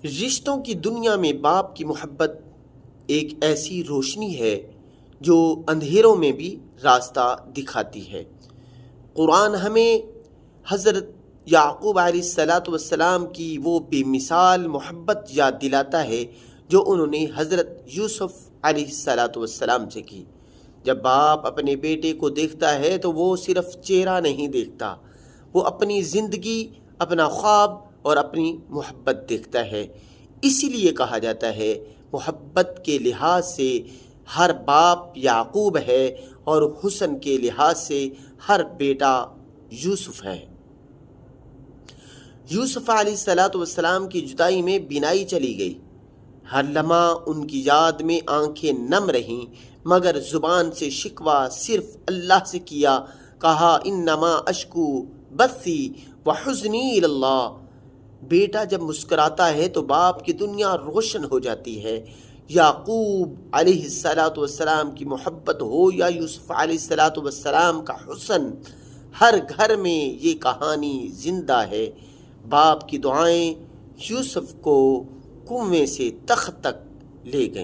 رشتوں کی دنیا میں باپ کی محبت ایک ایسی روشنی ہے جو اندھیروں میں بھی راستہ دکھاتی ہے۔ قرآن ہمیں حضرت یعقوب علیہ السلام کی وہ بے مثال محبت یاد دلاتا ہے جو انہوں نے حضرت یوسف علیہ السلام سے کی۔ جب باپ اپنے بیٹے کو دیکھتا ہے تو وہ صرف چہرہ نہیں دیکھتا، وہ اپنی زندگی، اپنا خواب اور اپنی محبت دیکھتا ہے۔ اسی لیے کہا جاتا ہے محبت کے لحاظ سے ہر باپ یعقوب ہے اور حسن کے لحاظ سے ہر بیٹا یوسف ہے۔ یوسف علیہ السلام کی جدائی میں بینائی چلی گئی، ہر لمحہ ان کی یاد میں آنکھیں نم رہیں، مگر زبان سے شکوہ صرف اللہ سے کیا، کہا انما اشکو بثی وحزنی الی اللہ۔ بیٹا جب مسکراتا ہے تو باپ کی دنیا روشن ہو جاتی ہے۔ یعقوب علیہ السلام کی محبت ہو یا یوسف علیہ السلام کا حسن، ہر گھر میں یہ کہانی زندہ ہے۔ باپ کی دعائیں یوسف کو کنویں سے تخت تک لے گئیں۔